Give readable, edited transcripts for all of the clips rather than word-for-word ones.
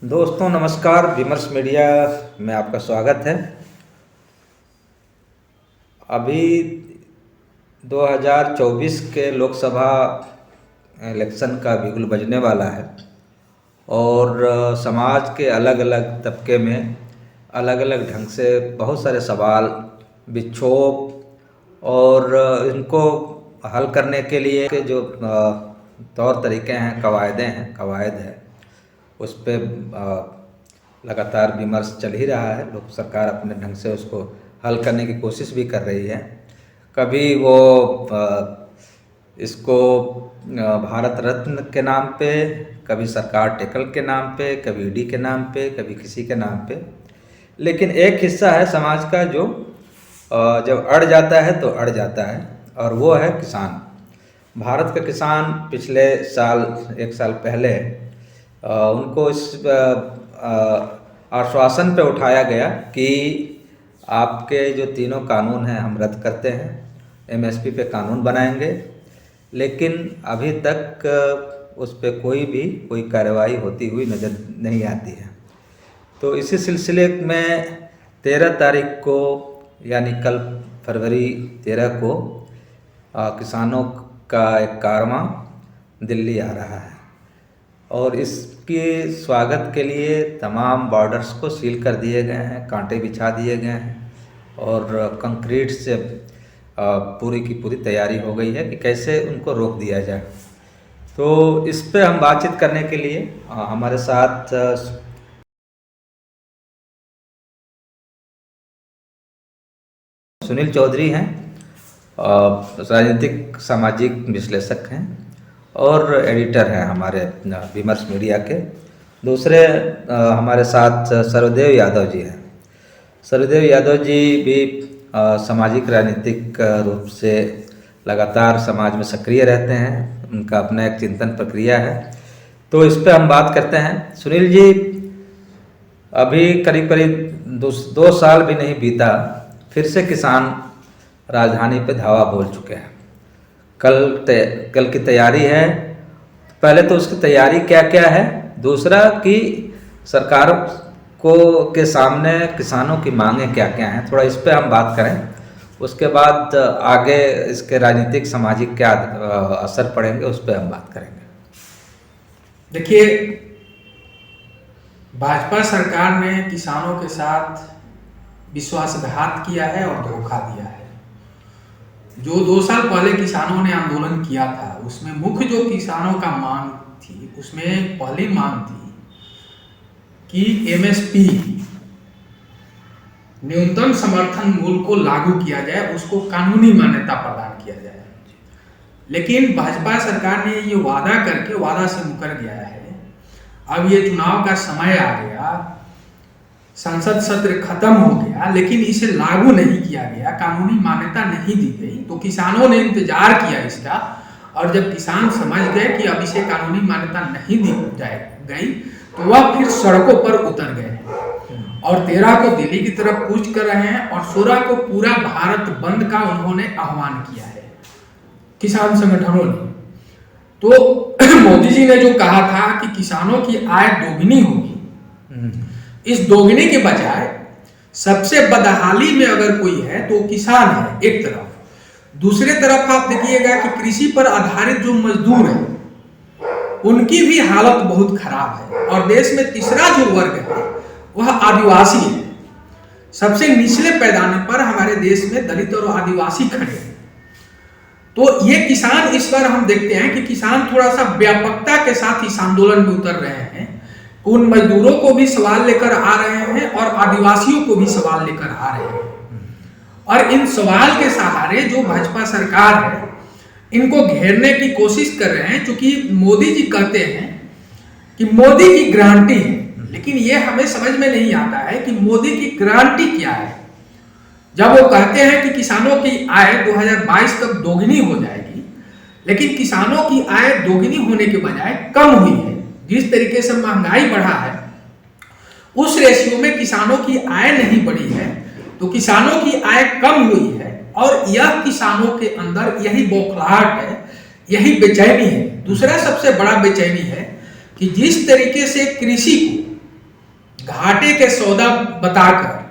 दोस्तों नमस्कार, विमर्श मीडिया में आपका स्वागत है। अभी 2024 के लोकसभा इलेक्शन का बिगुल बजने वाला है और समाज के अलग अलग तबके में अलग अलग ढंग से बहुत सारे सवाल, विक्षोभ और इनको हल करने के लिए के जो तौर तरीके हैं, कवायद है, उस पर लगातार विमर्श चल ही रहा है। लोग सरकार अपने ढंग से उसको हल करने की कोशिश भी कर रही है। कभी वो इसको भारत रत्न के नाम पे, कभी सरकार टेकल के नाम पे, कभी ईडी के नाम पे, कभी किसी के नाम पे। लेकिन एक हिस्सा है समाज का जो जब अड़ जाता है तो अड़ जाता है, और वो है किसान। भारत का किसान पिछले साल, एक साल पहले उनको इस आश्वासन पे उठाया गया कि आपके जो तीनों कानून हैं हम रद्द करते हैं, एमएसपी पे कानून बनाएंगे। लेकिन अभी तक उस पे कोई कार्रवाई होती हुई नज़र नहीं आती है। तो इसी सिलसिले में 13 तारीख को, यानी कल फरवरी 13 को किसानों का एक कारवां दिल्ली आ रहा है और इसके स्वागत के लिए तमाम बॉर्डर्स को सील कर दिए गए हैं, कांटे बिछा दिए गए हैं और कंक्रीट से पूरी की पूरी तैयारी हो गई है कि कैसे उनको रोक दिया जाए। तो इस पे हम बातचीत करने के लिए हमारे साथ सुनील चौधरी हैं, राजनीतिक सामाजिक विश्लेषक हैं और एडिटर हैं हमारे विमर्श मीडिया के। दूसरे हमारे साथ सर्वदेव यादव जी हैं। सर्वदेव यादव जी भी सामाजिक राजनीतिक रूप से लगातार समाज में सक्रिय रहते हैं, उनका अपना एक चिंतन प्रक्रिया है। तो इस पे हम बात करते हैं। सुनील जी, अभी करीब करीब 2 साल भी नहीं बीता, फिर से किसान राजधानी पे धावा बोल चुके हैं। कल की तैयारी है। पहले तो उसकी तैयारी क्या क्या है, दूसरा कि सरकार के सामने किसानों की मांगें क्या क्या हैं, थोड़ा इस पे हम बात करें। उसके बाद आगे इसके राजनीतिक सामाजिक क्या असर पड़ेंगे उस पे हम बात करेंगे। देखिए, भाजपा सरकार ने किसानों के साथ विश्वासघात किया है और धोखा दिया है। जो 2 साल पहले किसानों ने आंदोलन किया था, उसमें मुख्य जो किसानों का मांग थी, उसमें पहली मांग थी कि एमएसपी, न्यूनतम समर्थन मूल्य को लागू किया जाए, उसको कानूनी मान्यता प्रदान किया जाए। लेकिन भाजपा सरकार ने ये वादा से मुकर गया है। अब ये चुनाव का समय आ गया, संसद सत्र खत्म हो गया, लेकिन इसे लागू नहीं किया गया, कानूनी मान्यता नहीं दी गई। तो किसानों ने इंतजार किया इसका, और जब किसान समझ गए कि अब इसे कानूनी मान्यता नहीं दी गई, तो वह फिर सड़कों पर उतर गए हैं और 13 को दिल्ली की तरफ कूच कर रहे हैं और 16 को पूरा भारत बंद का उन्होंने आह्वान किया है, किसान संगठनों ने। तो मोदी जी ने जो कहा था कि किसानों की आय दोगुनी होगी, इस दोगुनी के बजाय सबसे बदहाली में अगर कोई है तो किसान है एक तरफ। दूसरे तरफ आप देखिएगा कि कृषि पर आधारित जो मजदूर हैं, उनकी भी हालत बहुत खराब है। और देश में तीसरा जो वर्ग है वह आदिवासी है। सबसे निचले पैमाने पर हमारे देश में दलित और आदिवासी खड़े हैं। तो ये किसान, इस बार हम देखते हैं कि किसान थोड़ा सा व्यापकता के साथ इस आंदोलन में उतर रहे हैं। उन मजदूरों को भी सवाल लेकर आ रहे हैं और आदिवासियों को भी सवाल लेकर आ रहे हैं। और इन सवाल के सहारे जो भाजपा सरकार है, इनको घेरने की कोशिश कर रहे हैं। क्योंकि मोदी जी कहते हैं कि मोदी की गारंटी है, लेकिन ये हमें समझ में नहीं आता है कि मोदी की गारंटी क्या है। जब वो कहते हैं कि किसानों की आय 2022 तक दोगुनी हो जाएगी, लेकिन किसानों की आय दोगुनी होने के बजाय कम हुई है। जिस तरीके से महंगाई बढ़ा है, उस रेशियो में किसानों की आय नहीं बढ़ी है, तो किसानों की आय कम हुई है। और यह किसानों के अंदर यही बौखलाहट है, यही बेचैनी है। दूसरा सबसे बड़ा बेचैनी है कि जिस तरीके से कृषि को घाटे के सौदा बताकर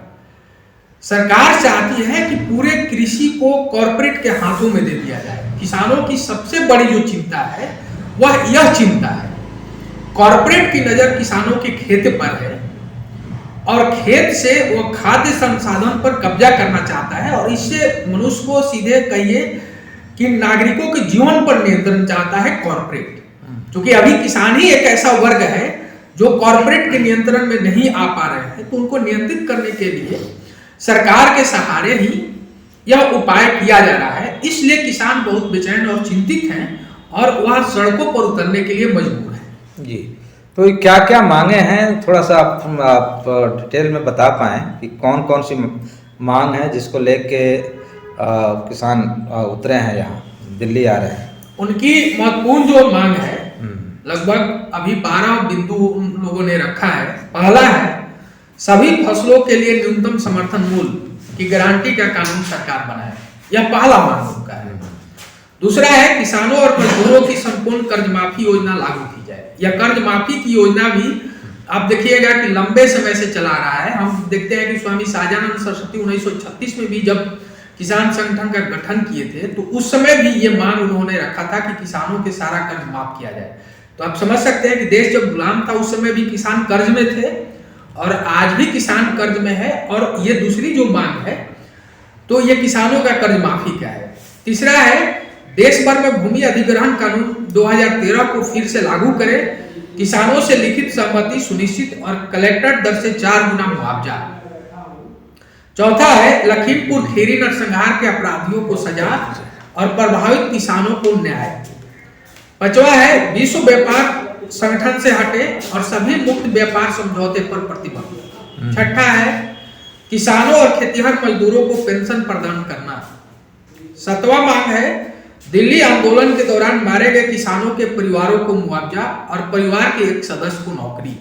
सरकार चाहती है कि पूरे कृषि को कॉरपोरेट के हाथों में दे दिया जाए। किसानों की सबसे बड़ी जो चिंता है वह यह चिंता है, कॉरपोरेट की नजर किसानों के खेत पर है और खेत से वो खाद्य संसाधन पर कब्जा करना चाहता है और इससे मनुष्य को सीधे कहिए कि नागरिकों के जीवन पर नियंत्रण चाहता है कॉरपोरेट। क्योंकि अभी किसान ही एक ऐसा वर्ग है जो कॉरपोरेट के नियंत्रण में नहीं आ पा रहे हैं, तो उनको नियंत्रित करने के लिए सरकार के सहारे ही यह उपाय किया जा रहा है। इसलिए किसान बहुत बेचैन और चिंतित हैं और वह सड़कों पर उतरने के लिए मजबूर है। जी, तो क्या क्या मांगे हैं, थोड़ा सा आप डिटेल में बता पाएं कि कौन कौन सी मांग है जिसको लेके किसान उतरे हैं, यहाँ दिल्ली आ रहे हैं। उनकी महत्वपूर्ण जो मांग है, लगभग अभी 12 बिंदु उन लोगों ने रखा है। पहला है सभी फसलों के लिए न्यूनतम समर्थन मूल्य की गारंटी का कानून सरकार बनाए, यह पहला मांग उनका है। दूसरा है किसानों और मजदूरों की संपूर्ण कर्ज माफी योजना लागू की जाए। यह कर्ज माफी की योजना भी आप देखिएगा कि लंबे समय से चला रहा है। हम देखते हैं कि स्वामी सहजानंद सरस्वती 1936 में भी जब किसान संगठन का गठन किए थे तो उस समय भी ये मांग उन्होंने रखा था कि किसानों के सारा कर्ज माफ किया जाए। तो आप समझ सकते हैं कि देश जब गुलाम था उस समय भी किसान कर्ज में थे और आज भी किसान कर्ज में है। और ये दूसरी जो मांग है तो ये किसानों का कर्ज माफी का है। तीसरा है देश भर में भूमि अधिग्रहण कानून 2013 को फिर से लागू करें, किसानों से लिखित सहमति सुनिश्चित और कलेक्टर दर से 4 गुना मुआवजा। चौथा है लखीमपुर खीरी नरसंहार के अपराधियों को सजा और प्रभावित किसानों को न्याय। पांचवा है विश्व व्यापार संगठन से हटे और सभी मुक्त व्यापार समझौते पर प्रतिबंध। छठा है किसानों और खेतिहर मजदूरों को पेंशन प्रदान करना। सातवां मांग है दिल्ली आंदोलन के दौरान मारे गए किसानों के परिवारों को मुआवजा और परिवार के एक सदस्य को नौकरी।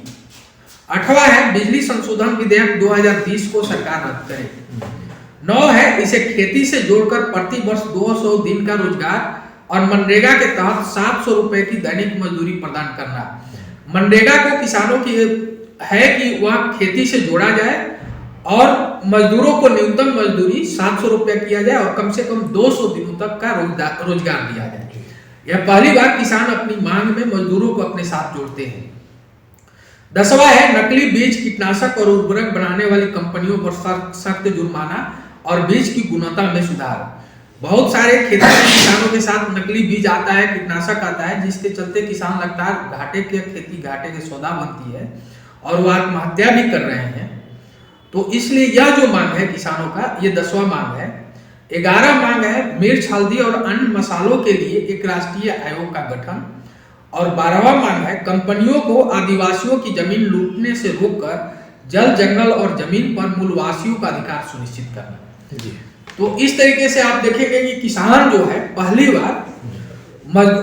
आठवां है बिजली संशोधन विधेयक 2020 को सरकार रद्द करे। 9 है इसे खेती से जोड़कर प्रति वर्ष 200 दिन का रोजगार और मनरेगा के तहत 700 रुपए की दैनिक मजदूरी प्रदान करना। मनरेगा को किसानों की है कि वह खेती से जोड़ा जाए और मजदूरों को न्यूनतम मजदूरी 700 रुपए किया जाए और कम से कम 200 दिनों तक का रोजगार दिया जाए। यह पहली बार किसान अपनी मांग में मजदूरों को अपने साथ जोड़ते हैं। 10वां है नकली बीज कीटनाशक और उर्वरक बनाने वाली कंपनियों पर सख्त जुर्माना और बीज की गुणवत्ता में सुधार। बहुत सारे खेती में किसानों के साथ नकली बीज आता है, कीटनाशक आता है, जिसके चलते किसान लगातार घाटे के सौदा बनती है और वो आत्महत्या भी कर रहे हैं। तो इसलिए यह जो मांग है किसानों का, ये 10वां मांग है। 11 मांग है मिर्च, हल्दी और अन्य मसालों के लिए एक राष्ट्रीय आयोग का गठन। और 12वां मांग है कंपनियों को आदिवासियों की जमीन लूटने से रोककर जल, जंगल और जमीन पर मूलवासियों का अधिकार सुनिश्चित करना। जी। तो इस तरीके से आप देखेंगे कि किसान जो है पहली बार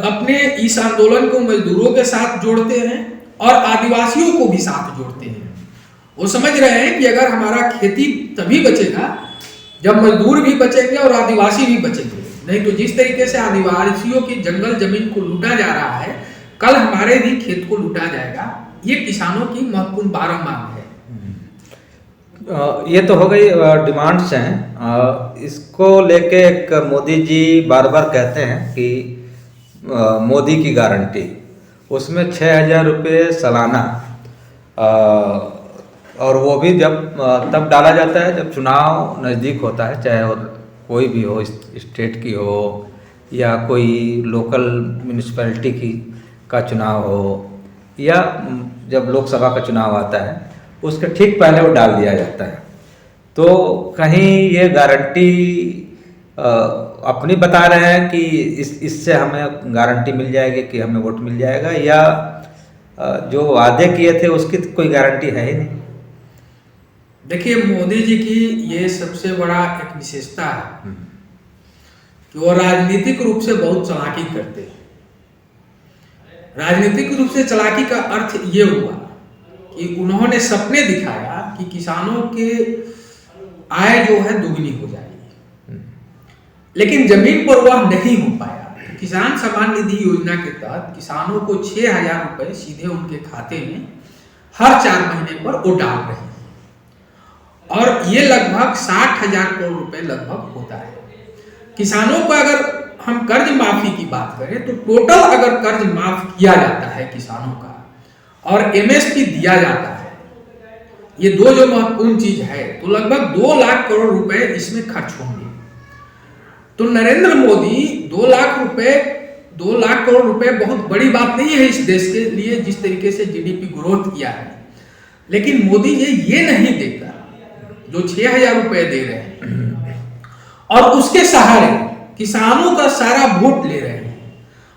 अपने इस आंदोलन को मजदूरों के साथ जोड़ते हैं और आदिवासियों को भी साथ जोड़ते हैं। वो समझ रहे हैं कि अगर हमारा खेती तभी बचेगा जब मजदूर भी बचेंगे और आदिवासी भी बचेंगे, नहीं तो जिस तरीके से आदिवासियों की जंगल जमीन को लूटा जा रहा है, कल हमारे भी खेत को लूटा जाएगा। ये किसानों की महत्वपूर्ण 12 मांग है। ये तो हो गई डिमांड्स हैं। इसको लेके एक मोदी जी बार बार कहते हैं कि मोदी की गारंटी, उसमें 6,000 रुपये सालाना, और वो भी जब तब डाला जाता है जब चुनाव नज़दीक होता है, चाहे और कोई भी हो, स्टेट की हो या कोई लोकल म्यूनिसिपैलिटी की का चुनाव हो या जब लोकसभा का चुनाव आता है, उसके ठीक पहले वो डाल दिया जाता है। तो कहीं ये गारंटी अपनी बता रहे हैं कि इससे हमें गारंटी मिल जाएगी कि हमें वोट मिल जाएगा, या जो वादे किए थे उसकी कोई गारंटी है ही नहीं। देखिए मोदी जी की ये सबसे बड़ा एक विशेषता है कि वो राजनीतिक रूप से बहुत चालाकी करते हैं। राजनीतिक रूप से चालाकी का अर्थ ये हुआ कि उन्होंने सपने दिखाया कि किसानों के आय जो है दुगनी हो जाएगी, लेकिन जमीन पर वह नहीं हो पाया। किसान सम्मान निधि योजना के तहत किसानों को 6,000 रुपए सीधे उनके खाते में हर 4 महीने पर वो डाल रही है और ये लगभग 60,000 करोड़ रुपए लगभग होता है। किसानों को अगर हम कर्ज माफी की बात करें तो टोटल अगर कर्ज माफ किया जाता है किसानों का और एमएसपी दिया जाता है, ये दो जो महत्वपूर्ण चीज है, तो लगभग 2 लाख करोड़ रुपए इसमें खर्च होंगे। तो नरेंद्र मोदी 2 लाख करोड़ रुपए बहुत बड़ी बात नहीं है इस देश के लिए, जिस तरीके से जीडीपी ग्रोथ किया है। लेकिन मोदी जी ये नहीं देकर जो 6,000 रुपए दे रहे हैं और उसके सहारे किसानों का सारा वोट ले रहे हैं।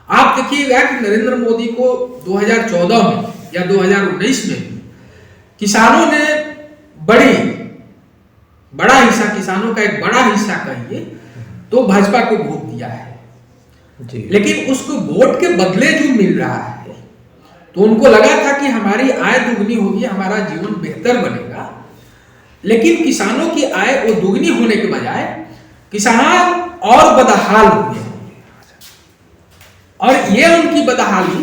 आप देखिएगा कि नरेंद्र मोदी को 2014 में या 2019 में किसानों ने बड़ा हिस्सा, किसानों का एक बड़ा हिस्सा कहिए तो भाजपा को वोट दिया है जी। लेकिन उसको वोट के बदले जो मिल रहा है तो उनको लगा था कि हमारी आय दुगनी होगी, हमारा जीवन बेहतर बनेगा। लेकिन किसानों की आय वो दुगनी होने के बजाय किसान और बदहाल हुए और ये उनकी बदहाली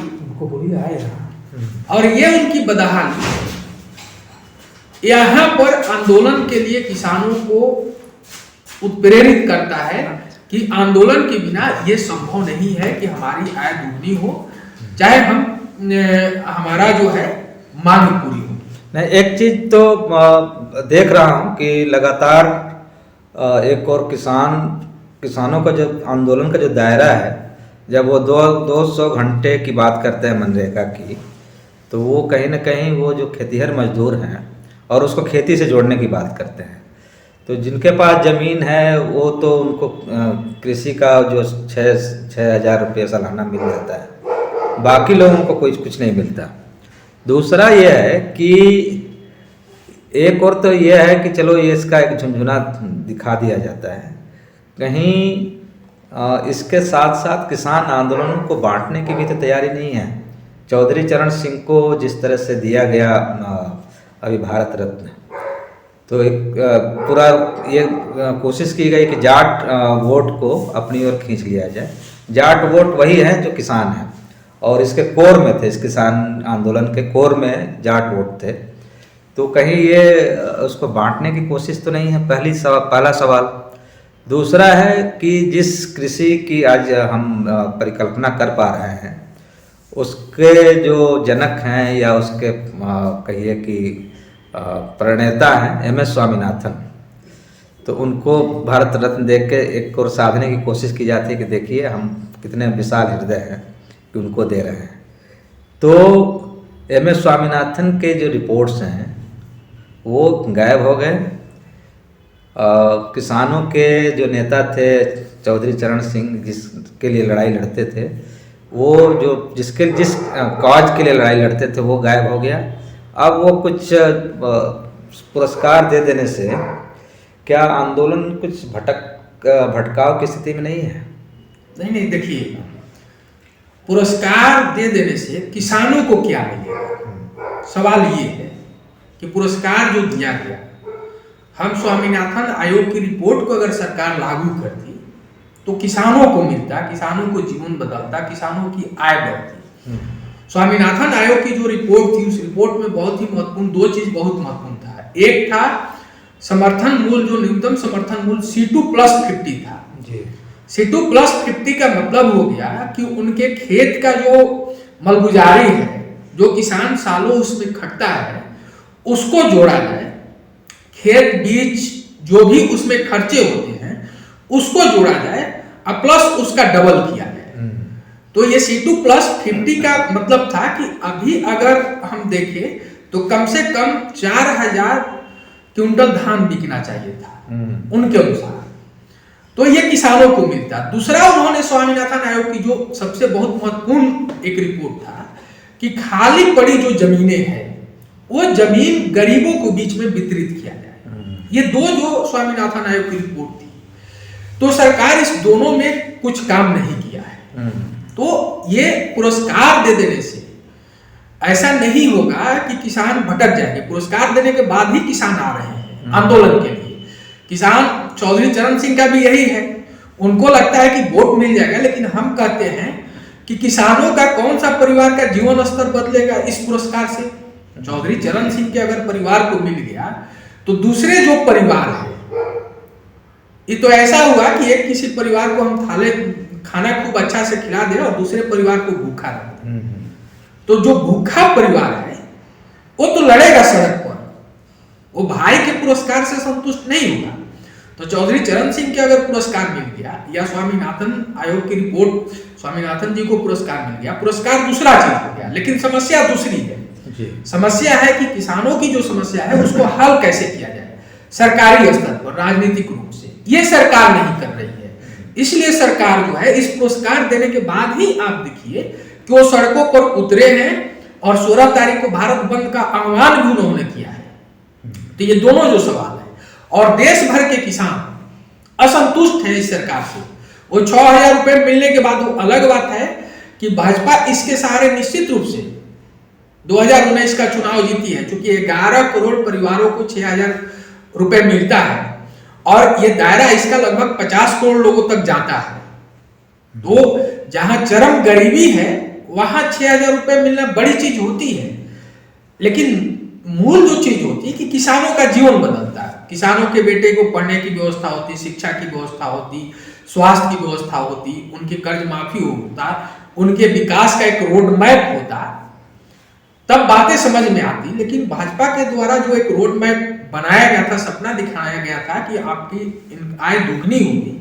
यहाँ पर आंदोलन के लिए किसानों को उत्प्रेरित करता है कि आंदोलन के बिना ये संभव नहीं है कि हमारी आय दुगनी हो, चाहे हमारा जो है मांग पूरी हो। नहीं, एक चीज तो देख रहा हूँ कि लगातार एक और किसानों का जो आंदोलन का जो दायरा है, जब वो 200 घंटे की बात करते हैं मनरेगा की, तो वो कहीं ना कहीं वो जो खेतीहर मजदूर हैं और उसको खेती से जोड़ने की बात करते हैं। तो जिनके पास ज़मीन है वो तो उनको कृषि का जो 6,000 रुपये सालाना मिल जाता है, बाकी लोगों को कुछ नहीं मिलता। दूसरा ये है कि एक और तो ये है कि चलो ये इसका एक झुंझुना दिखा दिया जाता है, कहीं इसके साथ साथ किसान आंदोलनों को बांटने की भी तो तैयारी नहीं है। चौधरी चरण सिंह को जिस तरह से दिया गया अभी भारत रत्न, तो एक पूरा ये कोशिश की गई कि जाट वोट को अपनी ओर खींच लिया जाए। जाट वोट वही है जो किसान है और इसके कोर में थे, इस किसान आंदोलन के कोर में जाट वोट थे। तो कहीं ये उसको बांटने की कोशिश तो नहीं है, पहला सवाल। दूसरा है कि जिस कृषि की आज हम परिकल्पना कर पा रहे हैं उसके जो जनक हैं या उसके कहिए कि प्रणेता हैं एमएस स्वामीनाथन, तो उनको भारत रत्न देख के एक और साधने की कोशिश की जाती है कि देखिए हम कितने विशाल हृदय हैं कि उनको दे रहे हैं। तो एमएस स्वामीनाथन के जो रिपोर्ट्स हैं वो गायब हो गए। किसानों के जो नेता थे चौधरी चरण सिंह, जिसके लिए लड़ाई लड़ते थे, वो जिस कॉज के लिए लड़ाई लड़ते थे वो गायब हो गया। अब वो कुछ पुरस्कार दे देने से क्या आंदोलन कुछ भटकाव की स्थिति में नहीं है? नहीं, देखिए, पुरस्कार दे देने से किसानों को क्या मिलेगा? सवाल ये है कि पुरस्कार जो दिया गया, हम स्वामीनाथन आयोग की रिपोर्ट को अगर सरकार लागू करती तो किसानों को मिलता, किसानों को जीवन बदलता, किसानों की आय बढ़ती। स्वामीनाथन आयोग की जो रिपोर्ट थी उस रिपोर्ट में बहुत ही महत्वपूर्ण दो चीज बहुत महत्वपूर्ण था। एक था समर्थन मूल्य, जो न्यूनतम समर्थन मूल्य C2+50 था। C2+50 का मतलब हो गया कि उनके खेत का जो मलगुजारी है, जो किसान सालों उसमें खटता है, उसको जोड़ा जाए, खेत बीज जो भी उसमें खर्चे होते हैं उसको जोड़ा जाए और प्लस उसका डबल किया जाए। तो ये C2+50 का मतलब था कि अभी अगर हम देखें तो कम से कम 4,000 क्विंटल धान बिकना चाहिए था उनके अनुसार, तो ये किसानों को मिलता। दूसरा, उन्होंने स्वामीनाथन आयोग की जो सबसे बहुत महत्वपूर्ण एक रिपोर्ट था कि खाली पड़ी जो जमीनें हैं वो जमीन गरीबों को बीच में वितरित किया जाए। ये दो जो स्वामीनाथन आयोग की रिपोर्ट थी, तो सरकार इस दोनों में कुछ काम नहीं किया है। तो ये पुरस्कार दे देने से ऐसा नहीं होगा कि किसान भटक जाएंगे। पुरस्कार देने के बाद ही किसान आ रहे हैं आंदोलन के लिए। किसान चौधरी चरण सिंह का भी यही है, उनको लगता है कि वोट मिल जाएगा, लेकिन हम कहते हैं कि किसानों का कौन सा परिवार का जीवन स्तर बदलेगा इस पुरस्कार से? चौधरी चरण सिंह के अगर परिवार को मिल गया तो दूसरे जो परिवार है, ये तो ऐसा हुआ कि एक किसी परिवार को हम खाना खूब अच्छा से खिला दे और दूसरे परिवार को भूखा रख दे, तो जो भूखा परिवार है वो तो लड़ेगा सड़क पर, वो भाई के पुरस्कार से संतुष्ट नहीं होगा। तो चौधरी चरण सिंह के अगर पुरस्कार मिल गया या स्वामीनाथन आयोग की रिपोर्ट, स्वामीनाथन जी को पुरस्कार मिल गया, पुरस्कार दूसरा चीज हो गया, लेकिन समस्या दूसरी है। समस्या है कि किसानों की जो समस्या है उसको हल कैसे किया जाए सरकारी स्तर पर, राजनीतिक रूप से। ये सरकार नहीं कर रही है, इसलिए सरकार जो है इस पुरस्कार देने के बाद ही आप देखिए कि वो सड़कों पर उतरे हैं और 16 तारीख को भारत बंद का आह्वान भी उन्होंने किया है। तो ये दोनों जो सवाल है, और देश भर के किसान असंतुष्ट हैं इस सरकार से। वो 6,000 रुपए मिलने के बाद वो अलग बात है कि भाजपा इसके सहारे निश्चित रूप से 2019 का चुनाव जीती है, क्योंकि 11 करोड़ परिवारों को 6,000 रुपए मिलता है और ये दायरा इसका लगभग 50 करोड़ लोगों तक जाता है। तो जहां चरम गरीबी है वहां 6,000 रुपए मिलना बड़ी चीज होती है, लेकिन मूल जो चीज होती है कि किसानों का जीवन बदलता है, किसानों के बेटे को पढ़ने की व्यवस्था होती, शिक्षा की व्यवस्था होती, स्वास्थ्य की व्यवस्था होती, उनके कर्ज माफी होता, उनके विकास का एक रोड मैप होता, तब बातें समझ में आती। लेकिन भाजपा के द्वारा जो एक रोड मैप बनाया गया था, सपना दिखाया गया था कि आपकी आय दुगनी होगी,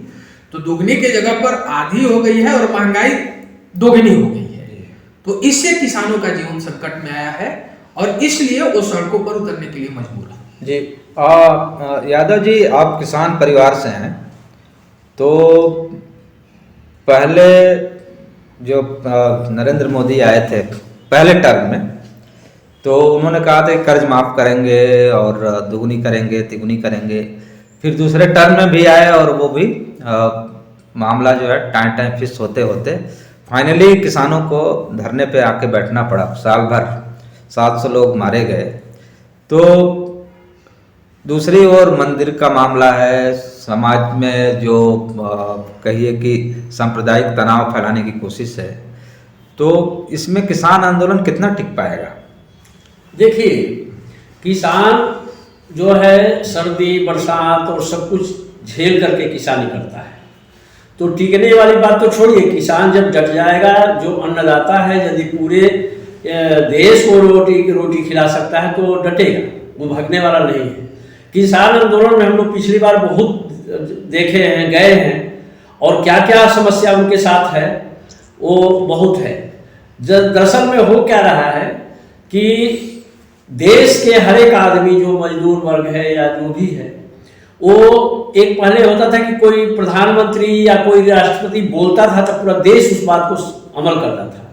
तो दुगनी के जगह पर आधी हो गई है और महंगाई दोगुनी हो गई है। तो इससे किसानों का जीवन संकट में आया है और इसलिए वो सड़कों पर उतरने के लिए मजबूर है। जी यादव जी, आप किसान परिवार से हैं, तो पहले जो नरेंद्र मोदी आए थे पहले टर्म में, तो उन्होंने कहा था कि कर्ज माफ करेंगे और दुगनी करेंगे तिगुनी करेंगे। फिर दूसरे टर्म में भी आए और वो भी मामला जो है टाइम फिक्स होते होते फाइनली किसानों को धरने पे आके बैठना पड़ा। साल भर 700 लोग मारे गए। तो दूसरी ओर मंदिर का मामला है, समाज में जो कहिए कि सांप्रदायिक तनाव फैलाने की कोशिश है, तो इसमें किसान आंदोलन कितना टिक पाएगा? देखिए, किसान जो है सर्दी बरसात और सब कुछ झेल करके किसानी करता है, तो टिकने वाली बात तो छोड़िए। किसान जब डट जाएगा, जो अन्नदाता है, यदि पूरे देश को रोटी खिला सकता है तो डटेगा, वो भागने वाला नहीं है। किसान आंदोलन में हम लोग पिछली बार बहुत देखे हैं, गए हैं, और क्या क्या समस्या उनके साथ है वो बहुत है। दरअसल में हो क्या रहा है कि देश के हर एक आदमी जो मजदूर वर्ग है या जो भी है, वो एक पहले होता था कि कोई प्रधानमंत्री या कोई राष्ट्रपति बोलता था तो पूरा देश उस बात को अमल करता था।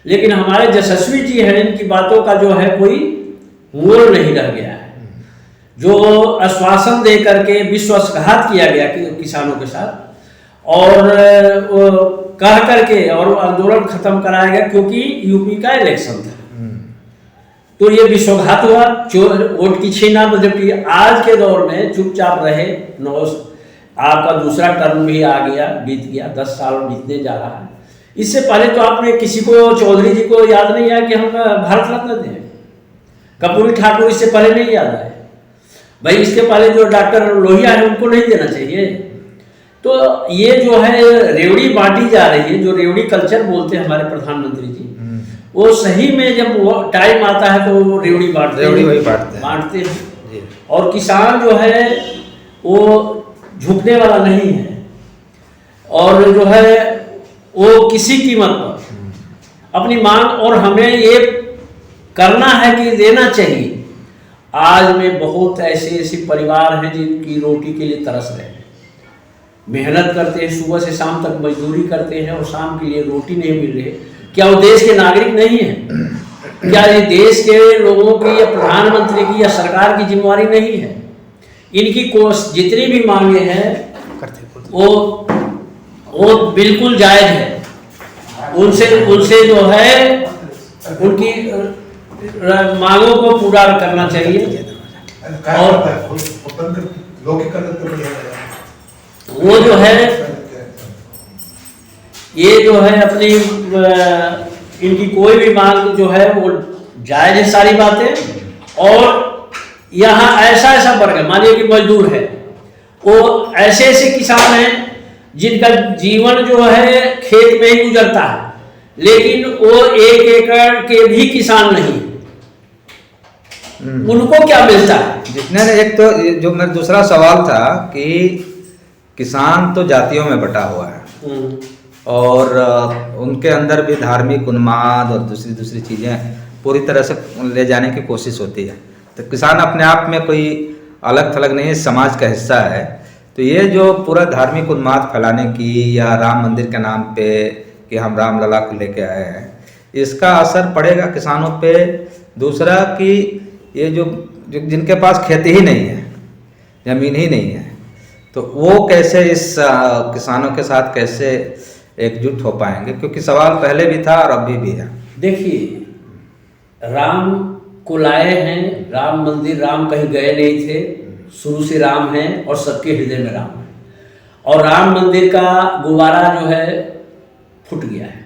लेकिन हमारे यशस्वी जी हैं, इनकी बातों का जो है कोई मोल नहीं रह गया है। जो आश्वासन दे करके विश्वासघात किया गया कि किसानों के साथ, और कह करके और आंदोलन खत्म कराया गया क्योंकि यूपी का इलेक्शन था, तो ये विश्वासघात हुआ, वोट की छीना बदली। आज के दौर में चुपचाप रहे, आपका दूसरा टर्म भी आ गया, बीत गया, 10 साल बीतने जा रहा है। इससे पहले तो आपने किसी को, चौधरी जी को याद नहीं आया कि हम भारत रत्न दें? कर्पूरी ठाकुर इससे पहले नहीं याद आए भाई, इसके पहले जो डॉक्टर लोहिया है उनको नहीं देना चाहिए? तो ये जो है रेवड़ी बांटी जा रही है, जो रेवड़ी कल्चर बोलते हैं हमारे प्रधानमंत्री जी, वो सही में जब वो टाइम आता है तो वो रेवड़ी बांटते हैं। और किसान जो है वो झुकने वाला नहीं है, और जो है वो किसी कीमत पर अपनी मांग, और हमें ये करना है कि देना चाहिए। आज में बहुत ऐसे परिवार हैं जिनकी रोटी के लिए तरस रहे हैं, मेहनत करते हैं, सुबह से शाम तक मजदूरी करते हैं और शाम के लिए रोटी नहीं मिल रही। क्या वो देश के नागरिक नहीं है? क्या ये देश के लोगों की या प्रधानमंत्री की या सरकार की जिम्मेवारी नहीं है? इनकी जितनी भी मांगे हैं वो बिल्कुल जायज है। उनसे जो है उनकी मांगों को पूरा करना चाहिए, और वो जो है ये जो है अपनी इनकी कोई भी मांग जो है वो जायज है सारी बातें। और यहाँ ऐसा ऐसा वर्ग है, मानिए कि मजदूर है, वो ऐसे ऐसे किसान हैं जिनका जीवन जो है खेत में ही गुजरता है, लेकिन वो 1 एकड़ के भी किसान नहीं, उनको क्या मिलता है? जितने ने, एक तो जो मेरा दूसरा सवाल था कि किसान तो जातियों में बटा हुआ है और उनके अंदर भी धार्मिक उन्माद और दूसरी चीज़ें पूरी तरह से ले जाने की कोशिश होती है। तो किसान अपने आप में कोई अलग थलग नहीं है, समाज का हिस्सा है। तो ये जो पूरा धार्मिक उन्माद फैलाने की या राम मंदिर के नाम पे कि हम राम लला को लेके आए हैं, इसका असर पड़ेगा किसानों पे। दूसरा कि ये जो जिनके पास खेती ही नहीं है, ज़मीन ही नहीं है, तो वो कैसे इस किसानों के साथ कैसे एकजुट हो पाएंगे? क्योंकि सवाल पहले भी था और अभी भी है। देखिए, राम को लाए हैं, राम मंदिर, राम कहीं गए नहीं थे, शुरू से राम हैं और सबके हृदय में राम है। और राम मंदिर का गुब्बारा जो है फूट गया है।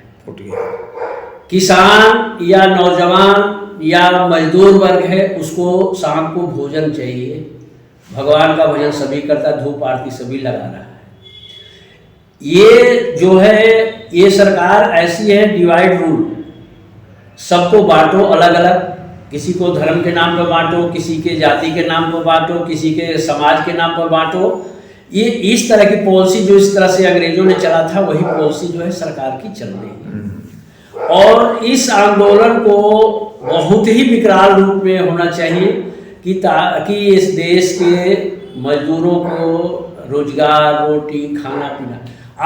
किसान या नौजवान या मजदूर वर्ग है, उसको शाम को भोजन चाहिए। भगवान का भजन सभी करता, धूप आरती सभी लगा रहा है। ये जो है, ये सरकार ऐसी है, डिवाइड रूल, सबको बांटो अलग अलग, किसी को धर्म के नाम पर बांटो, किसी के जाति के नाम पर बांटो, किसी के समाज के नाम पर बांटो। ये इस तरह की पॉलिसी जो इस तरह से अंग्रेजों ने चला था, वही पॉलिसी जो है सरकार की चल रही है। और इस आंदोलन को बहुत ही विकराल रूप में होना चाहिए कि ताकि इस देश के मजदूरों को रोजगार, रोटी, खाना पीना,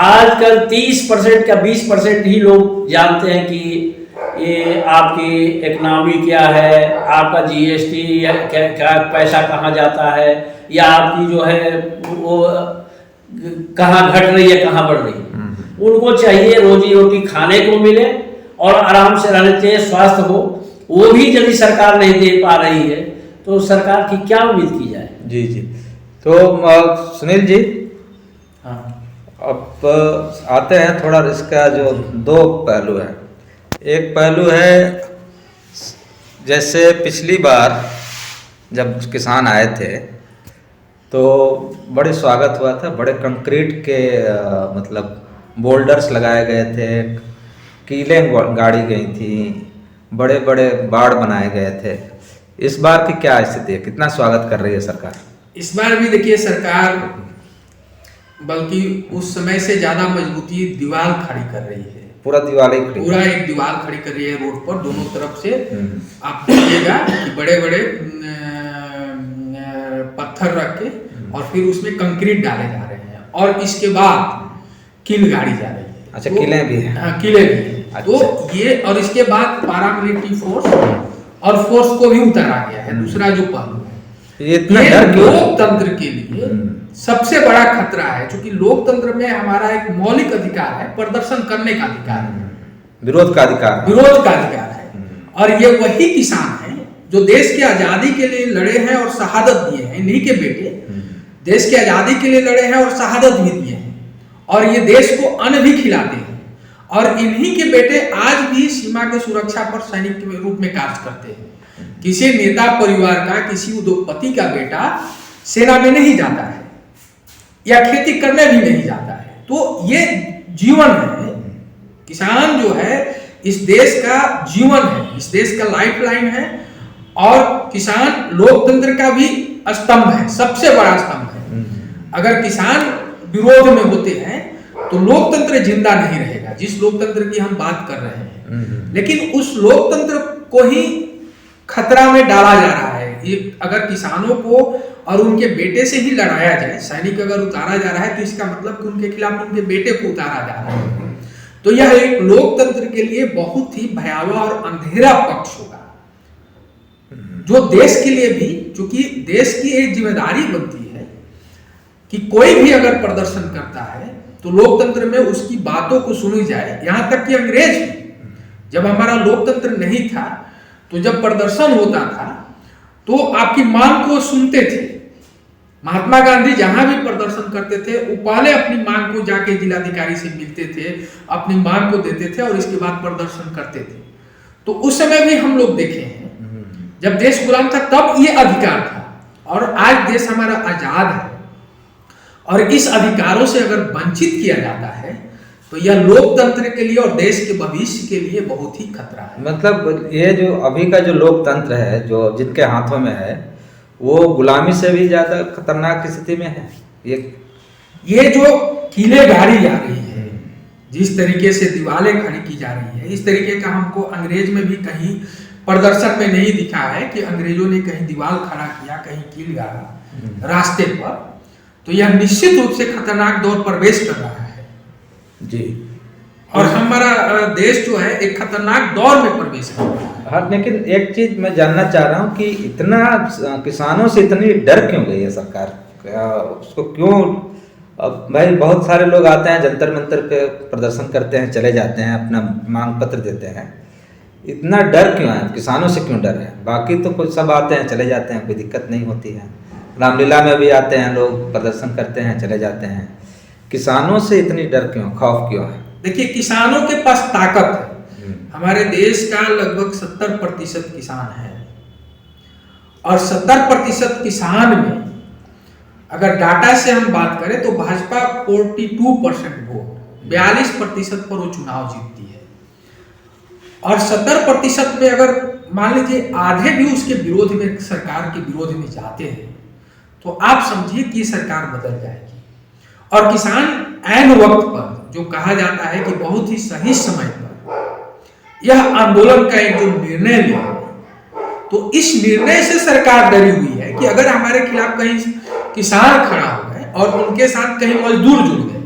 आजकल 30% का 20% ही लोग जानते हैं कि ये आपकी इकनॉमी क्या है, आपका GST क्या पैसा कहाँ जाता है, या आपकी जो है वो कहाँ घट रही है, कहाँ बढ़ रही है। उनको चाहिए रोजी रोटी खाने को मिले और आराम से रहना चाहिए, स्वास्थ्य हो, वो भी यदि सरकार नहीं दे पा रही है तो सरकार की क्या उम्मीद की जाए? जी। तो सुनील जी, हाँ, अब आते हैं थोड़ा, इसका जो 2 पहलू है। एक पहलू है, जैसे पिछली बार जब किसान आए थे तो बड़े स्वागत हुआ था, बड़े कंक्रीट के मतलब बोल्डर्स लगाए गए थे, कीलें गाड़ी गई थी, बड़े बड़े बाड़ बनाए गए थे। इस बार की क्या स्थिति है, कितना स्वागत कर रही है सरकार? इस बार भी देखिए, सरकार बल्कि उस समय से ज्यादा मजबूती दीवार खड़ी कर रही है। पूरा दीवार ही खड़ी, पूरा एक दीवार खड़ी कर रही है रोड पर, दोनों तरफ से। आप देखिएगा कि बड़े बड़े पत्थर रख के और फिर उसमें कंक्रीट डाले जा रहे हैं, और इसके बाद कील गाड़ी जा रही है। अच्छा, किले भी हैं? हाँ, किले भी हैं। अच्छा। तो ये, और इसके बाद पारामिलिट्री फोर्स और फोर्स को भी उतारा गया है। दूसरा जो पहलू है, ये लोकतंत्र के लिए सबसे बड़ा खतरा है, क्योंकि लोकतंत्र में हमारा एक मौलिक अधिकार है, प्रदर्शन करने का अधिकार है, विरोध का अधिकार, विरोध का अधिकार है। और ये वही किसान हैं जो देश की आजादी के लिए लड़े हैं और शहादत दिए हैं। इन्हीं के बेटे देश की आजादी के लिए लड़े हैं और शहादत भी दिए हैं, और ये देश को अन्न भी खिलाते हैं। और इन्हीं के बेटे आज भी सीमा के सुरक्षा पर सैनिक के रूप में कार्य करते हैं। किसी नेता परिवार का, किसी उद्योगपति का बेटा सेना में नहीं जाता है या खेती करने भी नहीं जाता है। तो ये जीवन है, किसान जो है इस देश का जीवन है, इस देश का लाइफलाइन है। और किसान लोकतंत्र का भी स्तंभ है, सबसे बड़ा स्तंभ है। अगर किसान विरोध में होते हैं तो लोकतंत्र जिंदा नहीं रहेगा, जिस लोकतंत्र की हम बात कर रहे हैं। लेकिन उस लोकतंत्र को ही खतरा में डाला जा रहा है। ये अगर किसानों को और उनके बेटे से ही लड़ाया जाए, सैनिक अगर उतारा जा रहा है, तो इसका मतलब कि उनके खिलाफ उनके बेटे को उतारा जा रहा है। तो यह एक लोकतंत्र के लिए बहुत ही भयावह और अंधेरा पक्ष होगा, जो देश के लिए भी, चूंकि देश की एक जिम्मेदारी बनती है कि कोई भी अगर प्रदर्शन करता है तो लोकतंत्र में उसकी बातों को सुनी जाए। यहां तक कि अंग्रेज भी, जब हमारा लोकतंत्र नहीं था, तो जब प्रदर्शन होता था तो आपकी मांग को सुनते थे। महात्मा गांधी जहां भी प्रदर्शन करते थे, वो पहले अपनी मांग को जाके जिलाधिकारी से मिलते थे, अपनी मांग को देते थे और इसके बाद प्रदर्शन करते थे। तो उस समय भी हम लोग देखे हैं जब देश गुलाम था तब ये अधिकार था, और आज देश हमारा आजाद है और इस अधिकारों से अगर वंचित किया जाता है तो यह लोकतंत्र के लिए और देश के भविष्य के लिए बहुत ही खतरा है। मतलब ये जो अभी का जो लोकतंत्र है, जो जिनके हाथों में है, वो गुलामी से भी ज्यादा खतरनाक स्थिति में है। ये जो कीले गाड़ी जा रही है, जिस तरीके से दीवारें खड़ी की जा रही है, इस तरीके का हमको अंग्रेज में भी कहीं प्रदर्शन में नहीं दिखा है कि अंग्रेजों ने कहीं दीवार खड़ा किया, कहीं कील गाड़ा रास्ते पर। तो यह निश्चित रूप से खतरनाक दौर प्रवेश कर रहा है जी, और हमारा देश जो है एक खतरनाक दौर में प्रवेश कर रहा है। हाँ, लेकिन एक चीज मैं जानना चाह रहा हूँ कि इतना किसानों से इतनी डर क्यों गई है सरकार? उसको क्यों? अब भाई बहुत सारे लोग आते हैं, जंतर मंतर पे प्रदर्शन करते हैं, चले जाते हैं, अपना मांग पत्र देते हैं। इतना डर क्यों है? किसानों से क्यों डर है? बाकी तो कुछ सब आते हैं, चले जाते हैं, कोई दिक्कत नहीं होती है। रामलीला में भी आते हैं लोग, प्रदर्शन करते हैं, चले जाते हैं। किसानों से इतनी डर क्यों, खौफ क्यों है? देखिए, किसानों के पास ताकत है। हमारे देश का लगभग 70% किसान है, और 70% किसान में अगर डाटा से हम बात करें तो भाजपा 42% वोट, 42% पर वो चुनाव जीतती है। और 70% में अगर मान लीजिए आधे भी उसके विरोध में, सरकार के विरोध में जाते हैं, तो आप समझिए कि सरकार बदल जाएगी। और किसान ऐन वक्त पर, जो कहा जाता है कि बहुत ही सही समय पर यह आंदोलन का एक जो निर्णय लिया, तो इस निर्णय से सरकार डरी हुई है कि अगर हमारे खिलाफ कहीं किसान खड़ा हो गए और उनके साथ कहीं मजदूर जुड़ गए,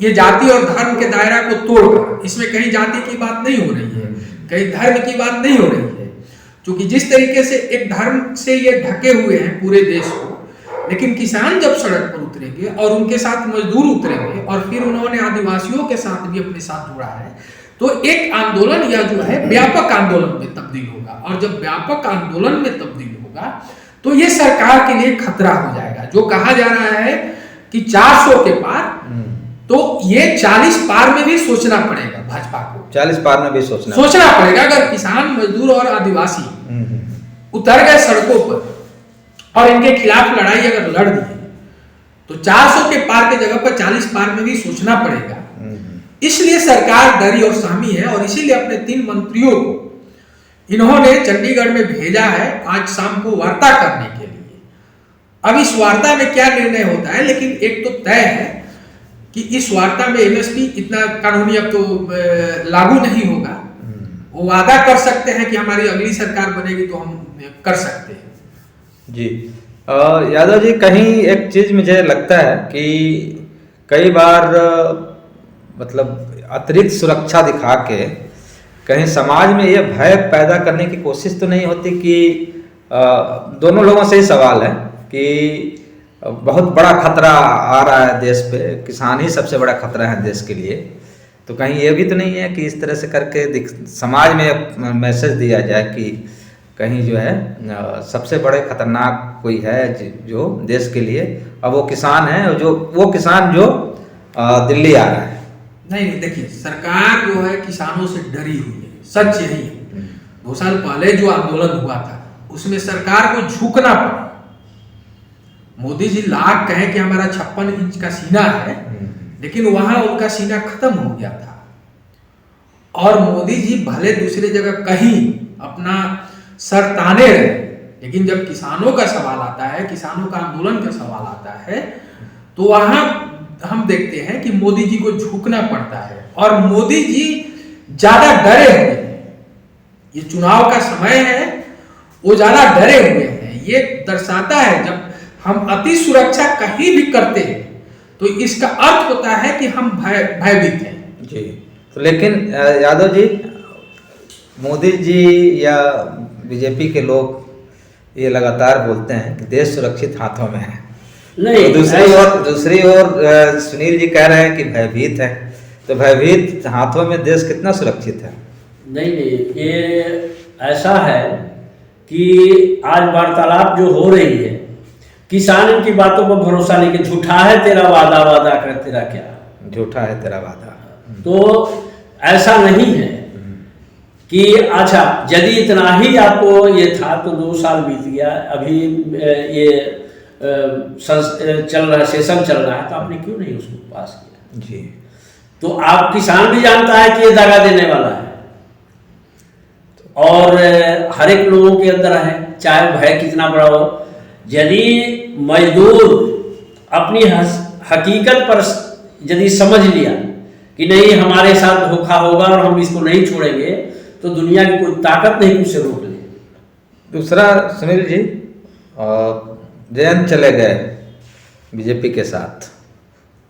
ये जाति और धर्म के दायरा को तोड़कर, इसमें कहीं जाति की बात नहीं हो रही है, कहीं धर्म की बात नहीं हो रही है, क्योंकि जिस तरीके से एक धर्म से ये ढके हुए हैं पूरे देश को, लेकिन किसान जब सड़क पर उतरेंगे और उनके साथ मजदूर उतरेंगे और फिर उन्होंने आदिवासियों के साथ भी अपने साथ जुड़ा है, तो एक आंदोलन या जो है व्यापक आंदोलन में तब्दील होगा। और जब व्यापक आंदोलन में तब्दील होगा तो ये सरकार के लिए खतरा हो जाएगा। जो कहा जा रहा है कि 400 के पार, तो ये 40 पार में भी सोचना पड़ेगा भाजपा को। 40 पार में भी सोचना पड़ेगा। अगर किसान, मजदूर और आदिवासी उतर गए सड़कों पर और इनके खिलाफ लड़ाई अगर लड़ दी, तो 400 के पार के जगह पर 40 पार में भी सोचना पड़ेगा। इसलिए सरकार डरी और सहमी है, और इसीलिए अपने 3 मंत्रियों को इन्होंने चंडीगढ़ में भेजा है आज शाम को वार्ता करने के लिए। अब इस वार्ता में क्या निर्णय होता है, लेकिन एक तो तय है कि इस वार्ता में एमएसपी इतना कानूनी अब तो लागू नहीं होगा। वो वादा कर सकते हैं कि हमारी अगली सरकार बनेगी तो हम कर सकते हैं। जी, यादव जी, कहीं एक चीज मुझे लगता है कि कई बार मतलब अतिरिक्त सुरक्षा दिखा के कहीं समाज में ये भय पैदा करने की कोशिश तो नहीं होती कि दोनों लोगों से ही सवाल है कि बहुत बड़ा खतरा आ रहा है देश पे, किसान ही सबसे बड़ा खतरा है देश के लिए। तो कहीं ये भी तो नहीं है कि इस तरह से करके समाज में मैसेज दिया जाए कि कहीं जो है सबसे बड़े खतरनाक कोई है जो देश के लिए, अब वो किसान है, वो किसान जो दिल्ली आ रहा है। नहीं, देखिए, सरकार जो है किसानों से डरी हुई है, सच यही है। 2 साल पहले जो आंदोलन हुआ था उसमें सरकार को झुकना पड़ा। मोदी जी लाख कहें कि हमारा 56 इंच का सीना है, लेकिन वहां उनका सीना खत्म हो गया था। और मोदी जी भले दूसरे जगह कहीं अपना सर ताने रहे, लेकिन जब किसानों का सवाल आता है, किसानों का आंदोलन का सवाल आता है, तो वहां हम देखते हैं कि मोदी जी को झुकना पड़ता है। और मोदी जी ज्यादा डरे हुए हैं, ये चुनाव का समय है, वो ज्यादा डरे हुए हैं। ये दर्शाता है जब हम अति सुरक्षा कहीं भी करते हैं तो इसका अर्थ होता है कि हम भयभीत हैं। जी, तो लेकिन यादव जी, मोदी जी या बीजेपी के लोग ये लगातार बोलते हैं कि देश सुरक्षित हाथों में है। नहीं, तो दूसरी ओर सुनील जी कह रहे हैं कि भयभीत है। तो भयभीत हाथों में देश कितना सुरक्षित है? नहीं, ये ऐसा है कि आज वार्तालाप जो हो रही है, किसान इनकी बातों पर भरोसा नहीं कि झूठा है तेरा वादा, वादा कर तेरा क्या, झूठा है तेरा वादा। तो ऐसा नहीं है कि अच्छा यदि इतना ही आपको ये था तो 2 साल बीत गया, अभी ये चल रहा सेशन चल रहा है, तो आपने क्यों नहीं उसको पास किया? जी। तो आप किसान भी जानता है कि ये दगा देने वाला है, और हर एक लोगों के अंदर है, चाहे भय कितना बड़ा हो। यदि मजदूर अपनी हकीकत पर यदि समझ लिया कि नहीं हमारे साथ धोखा होगा और हम इसको नहीं छोड़ेंगे, तो दुनिया की कोई ताकत नहीं उसे रोक ले। दूसरा सुनील जी, जयंत चले गए बीजेपी के साथ,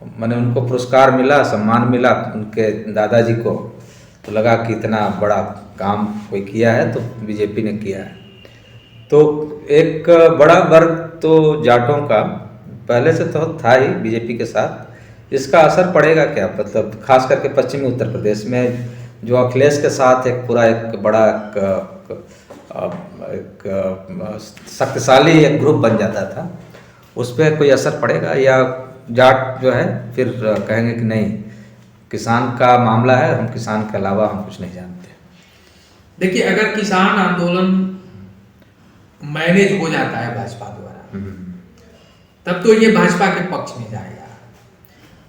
मैंने उनको पुरस्कार मिला, सम्मान मिला उनके दादाजी को, तो लगा कि इतना बड़ा काम कोई किया है तो बीजेपी ने किया है। तो एक बड़ा वर्ग तो जाटों का पहले से तो था ही बीजेपी के साथ, इसका असर पड़ेगा क्या? मतलब खास करके पश्चिमी उत्तर प्रदेश में जो अखिलेश के साथ एक पूरा एक बड़ा एक शक्तिशाली एक ग्रुप बन जाता था, उस पर कोई असर पड़ेगा, या जाट जो है फिर कहेंगे कि नहीं किसान का मामला है, हम किसान के अलावा हम कुछ नहीं जानते? देखिए, अगर किसान आंदोलन मैनेज हो जाता है भाजपा द्वारा, तब तो ये भाजपा के पक्ष में जाएगा।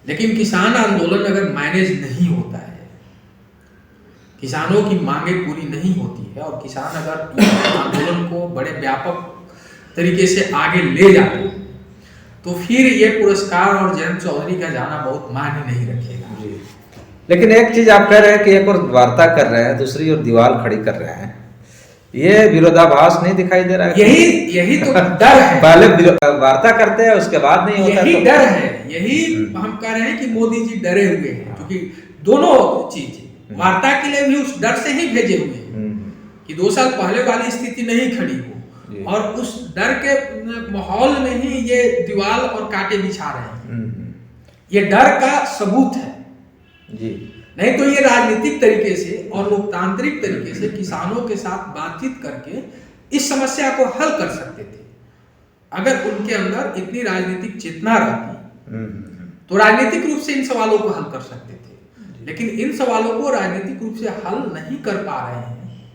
लेकिन किसान आंदोलन अगर मैनेज नहीं होता है, किसानों की मांगे पूरी नहीं होती है, और किसान अगर आंदोलन को बड़े व्यापक तरीके से आगे ले जाते हैं, तो फिर ये पुरस्कार और जयंत चौधरी का जाना बहुत मायने नहीं रखेगा। लेकिन एक चीज आप कह रहे हैं कि एक और वार्ता कर रहे हैं, दूसरी ओर दीवार खड़ी कर रहे हैं, ये विरोधाभास नहीं दिखाई दे रहा है? यही तो डर है। पहले वार्ता करते हैं, उसके बाद नहीं होता। यही डर है, यही हम कह रहे हैं कि मोदी जी डरे हुए हैं, क्योंकि दोनों चीज वार्ता के लिए भी उस डर से ही भेजे हुए हैं कि 2 साल पहले वाली स्थिति नहीं खड़ी हो, और उस डर के माहौल में ही ये दीवार और कांटे बिछा रहे हैं। ये डर का सबूत है जी। नहीं तो ये राजनीतिक तरीके से और लोकतांत्रिक तरीके से किसानों के साथ बातचीत करके इस समस्या को हल कर सकते थे। अगर उनके अंदर इतनी राजनीतिक चेतना रहती तो राजनीतिक रूप से इन सवालों को हल कर सकते थे, लेकिन इन सवालों को राजनीतिक रूप से हल नहीं कर पा रहे हैं,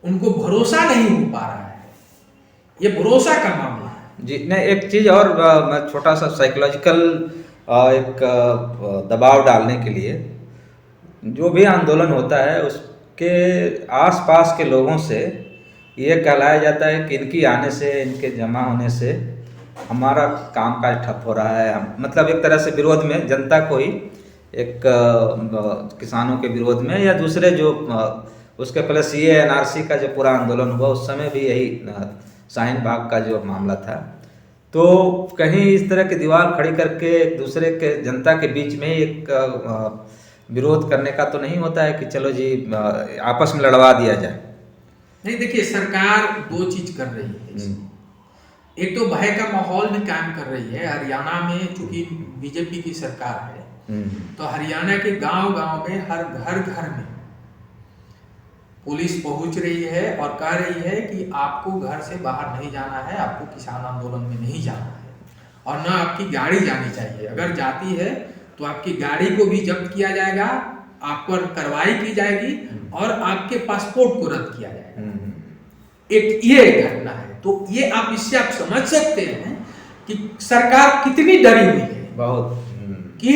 उनको भरोसा नहीं हो पा रहा है, ये भरोसा का मामला है। जी नहीं, एक चीज और मैं छोटा सा साइकोलॉजिकल एक दबाव डालने के लिए, जो भी आंदोलन होता है उसके आसपास के लोगों से ये कहलाया जाता है कि इनकी आने से, इनके जमा होने से हमारा कामकाज ठप हो रहा है। मतलब एक तरह से विरोध में, जनता को ही एक किसानों के विरोध में, या दूसरे जो उसके पहले CA NRC का जो पूरा आंदोलन हुआ उस समय भी यही शाहीन बाग का जो मामला था, तो कहीं इस तरह की दीवार खड़ी करके एक दूसरे के जनता के बीच में एक विरोध करने का तो नहीं होता है कि चलो जी आपस में लड़वा दिया जाए? नहीं, देखिए सरकार 2 चीज कर रही है। एक तो भय का माहौल भी कायम कर रही है। हरियाणा में चूंकि बीजेपी की सरकार है, तो हरियाणा के गांव-गांव में हर घर में पुलिस पहुंच रही है और कह रही है कि आपको घर से बाहर नहीं जाना है, आपको किसान आंदोलन में नहीं जाना है, और ना आपकी गाड़ी जानी चाहिए। अगर जाती है तो आपकी गाड़ी को भी जब्त किया जाएगा, आप पर कार्रवाई की जाएगी और आपके पासपोर्ट को रद्द किया जाएगा। एक ये घटना है। तो ये आप इससे आप समझ सकते हैं कि सरकार कितनी डरी हुई है, बहुत, कि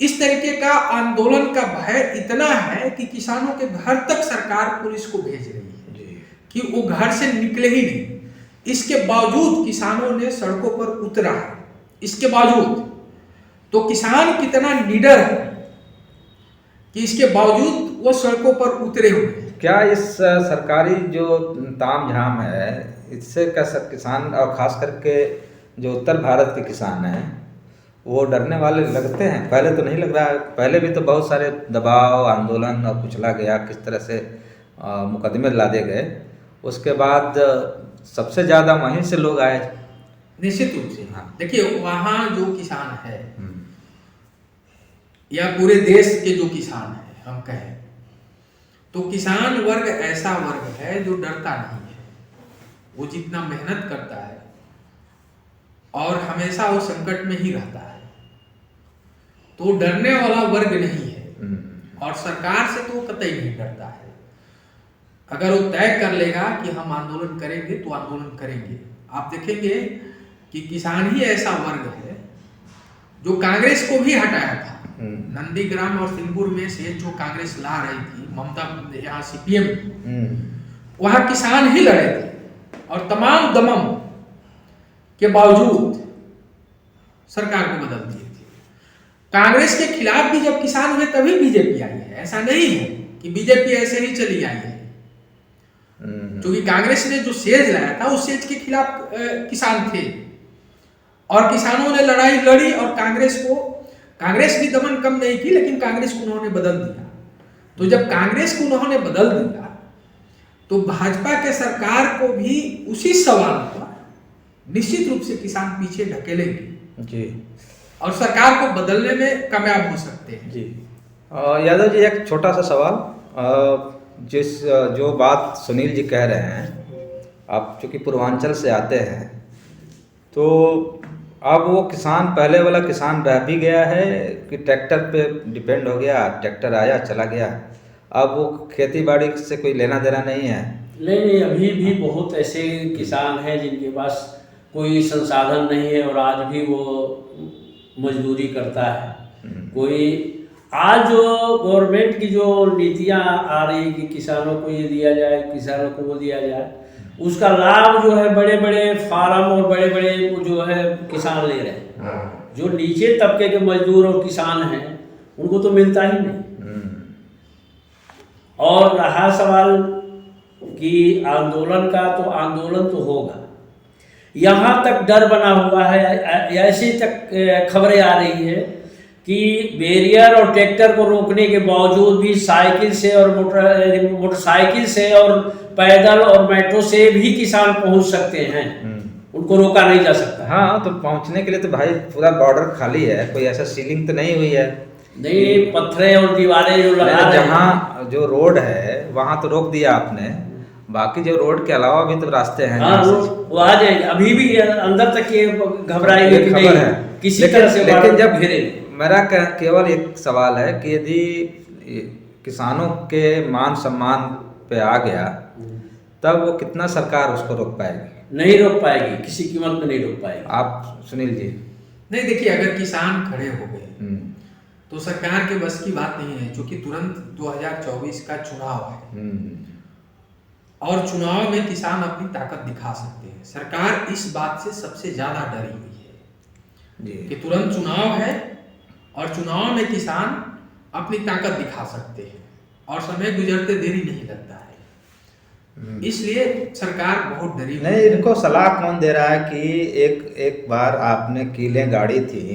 इस तरीके का आंदोलन का भय इतना है कि किसानों के घर तक सरकार पुलिस को भेज रही है कि वो घर से निकले ही नहीं। इसके बावजूद किसानों ने सड़कों पर उतरा है। इसके बावजूद तो किसान कितना निडर है कि इसके बावजूद वो सड़कों पर उतरे हुए हैं। क्या इस सरकारी जो तामझाम है इससे क्या सब किसान, और खास करके जो उत्तर भारत के किसान हैं, वो डरने वाले लगते हैं? पहले तो नहीं लग रहा है, पहले भी तो बहुत सारे दबाव, आंदोलन और कुचला गया, किस तरह से मुकदमे लादे गए, उसके बाद सबसे ज़्यादा वहीं से लोग आए। निश्चित रूप से। हाँ, देखिए वहाँ जो किसान है या पूरे देश के जो किसान है, हम कहें तो किसान वर्ग ऐसा वर्ग है जो डरता नहीं है। वो जितना मेहनत करता है और हमेशा वो संकट में ही रहता है, तो डरने वाला वर्ग नहीं है, और सरकार से तो कतई नहीं डरता है। अगर वो तय कर लेगा कि हम आंदोलन करेंगे तो आंदोलन करेंगे। आप देखेंगे कि किसान ही ऐसा वर्ग है जो कांग्रेस को भी हटाया था। नंदीग्राम और सिंगपुर में से जो कांग्रेस ला रही थी, ममता यहाँ सीपीएम, वहां किसान ही लड़े थे और तमाम दमम के बावजूद सरकार को बदल दिए थे। कांग्रेस के खिलाफ भी जब किसान हुए तभी बीजेपी आई है। ऐसा नहीं है कि बीजेपी ऐसे ही चली आई है, क्योंकि कांग्रेस ने जो सेज लाया था उस सेज के खिलाफ किसान थे और किसानों ने लड़ाई लड़ी और कांग्रेस भी दमन कम नहीं की, लेकिन कांग्रेस को उन्होंने बदल दिया। तो जब कांग्रेस को उन्होंने बदल दिया तो भाजपा के सरकार को भी उसी सवाल पर निश्चित रूप से किसान पीछे ढकेलेंगे जी, और सरकार को बदलने में कामयाब हो सकते हैं। जी। यादव जी, एक छोटा सा सवाल, जो बात सुनील जी कह रहे हैं, आप चूँकि पूर्वांचल से आते हैं, तो अब वो किसान, पहले वाला किसान रह भी गया है कि ट्रैक्टर पे डिपेंड हो गया, ट्रैक्टर आया चला गया, अब वो खेती बाड़ी से कोई लेना देना नहीं है? नहीं, अभी भी बहुत ऐसे किसान हैं जिनके पास कोई संसाधन नहीं है और आज भी वो मजदूरी करता है। कोई आज जो गवर्नमेंट की जो नीतियां आ रही कि किसानों को ये दिया जाए, किसानों को वो दिया जाए, उसका लाभ जो है बड़े बड़े फार्म और बड़े बड़े जो है किसान ले रहे हैं। जो नीचे तबके के मजदूर और किसान हैं उनको तो मिलता ही नहीं। और रहा सवाल कि आंदोलन का, तो आंदोलन तो होगा। यहाँ तक डर बना हुआ है, ऐसी तक खबरें आ रही है कि बैरियर और ट्रैक्टर को रोकने के बावजूद भी साइकिल से और मोटरसाइकिल से और पैदल और मेट्रो से भी किसान पहुंच सकते हैं, उनको रोका नहीं जा सकता। हाँ, तो पहुंचने के लिए तो भाई पूरा बॉर्डर खाली है, कोई ऐसा सीलिंग तो नहीं हुई है। नहीं, पत्थरें और दीवारें जो लगा रहे हैं, जहाँ जो रोड है वहाँ तो रोक दिया आपने, बाकी जो रोड के अलावा भी तो रास्ते हैं। हाँ, वो आ जाएंगे। अभी भी अंदर तक ये घबराई ये खबर है किसी तरह से। लेकिन जब मेरा केवल एक सवाल है कि यदि किसानों के मान सम्मान पे आ गया तब वो कितना सरकार उसको रोक पाएगी? नहीं रोक पाएगी, किसी कीमत में नहीं रोक पाएगी। आप सुनील जी? नहीं, देखिए, अगर किसान खड़े हो गए तो सरकार के बस की बात नहीं है, क्योंकि तुरंत 2024 का चुनाव है और चुनाव में किसान अपनी ताकत दिखा सकते हैं। सरकार इस बात से सबसे ज्यादा डरी हुई है जी कि तुरंत चुनाव है और चुनाव में किसान अपनी ताकत दिखा सकते हैं और समय गुजरते देरी नहीं लगता है, इसलिए सरकार बहुत डरी हुई नहीं, है। इनको सलाह कौन दे रहा है कि एक बार आपने कीलें गाड़ी थी,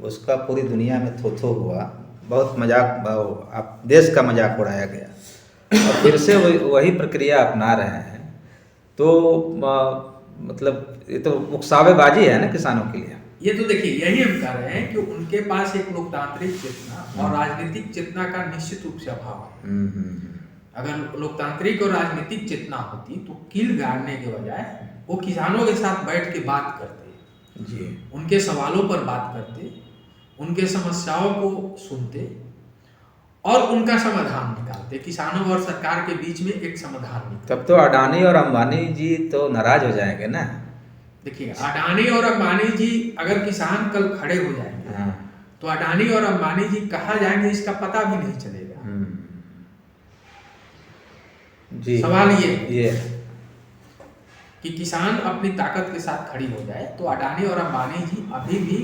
उसका पूरी दुनिया में थो हुआ, बहुत मजाक, आप देश का मजाक उड़ाया गया और फिर से वही प्रक्रिया अपना रहे हैं, तो मतलब ये तो उकसावेबाजी है ना किसानों के लिए। ये तो देखिए, यही हम कह रहे हैं कि उनके पास एक लोकतांत्रिक चेतना और राजनीतिक चेतना का निश्चित रूप से अभाव है। अगर लोकतांत्रिक और राजनीतिक चेतना होती तो कील गाड़ने के बजाय वो किसानों के साथ बैठ के बात करते जी, उनके सवालों पर बात करते, उनके समस्याओं को सुनते और उनका समाधान निकालते। किसानों और सरकार के बीच में एक समाधान निकालते। तब तो अडानी और अंबानी जी तो नाराज हो जाएंगे ना। देखिए, अडानी और अंबानी जी अगर किसान कल खड़े हो जाएंगे तो अडानी और अंबानी जी कहाँ जाएंगे इसका पता भी नहीं चलेगा। जी, सवाल ये है कि किसान अपनी ताकत के साथ खड़ी हो जाए तो अडानी और अंबानी जी अभी भी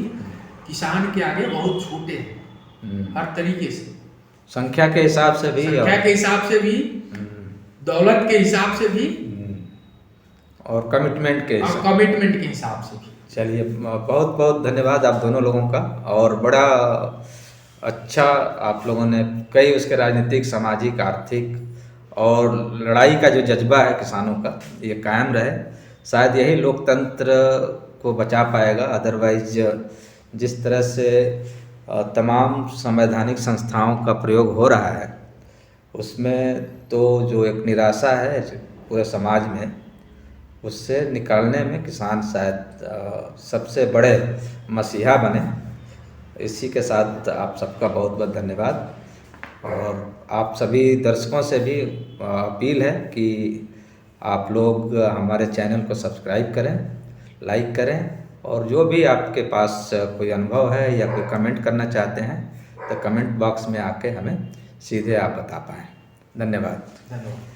किसान के आगे बहुत छोटे हैं, हर तरीके से, संख्या के हिसाब से भी, संख्या के हिसाब से भी, दौलत के हिसाब से भी और कमिटमेंट के हिसाब से भी। चलिए, बहुत बहुत धन्यवाद आप दोनों लोगों का, और बड़ा अच्छा आप लोगों ने कई उसके राजनीतिक, सामाजिक, आर्थिक और लड़ाई का जो जज्बा है किसानों का, ये कायम रहे। शायद यही लोकतंत्र को बचा पाएगा। अदरवाइज जिस तरह से तमाम संवैधानिक संस्थाओं का प्रयोग हो रहा है उसमें तो जो एक निराशा है पूरे समाज में, उससे निकालने में किसान शायद सबसे बड़े मसीहा बने। इसी के साथ आप सबका बहुत बहुत धन्यवाद। और आप सभी दर्शकों से भी अपील है कि आप लोग हमारे चैनल को सब्सक्राइब करें, लाइक करें, और जो भी आपके पास कोई अनुभव है या कोई कमेंट करना चाहते हैं तो कमेंट बॉक्स में आके हमें सीधे आप बता पाएँ। धन्यवाद। धन्यवाद।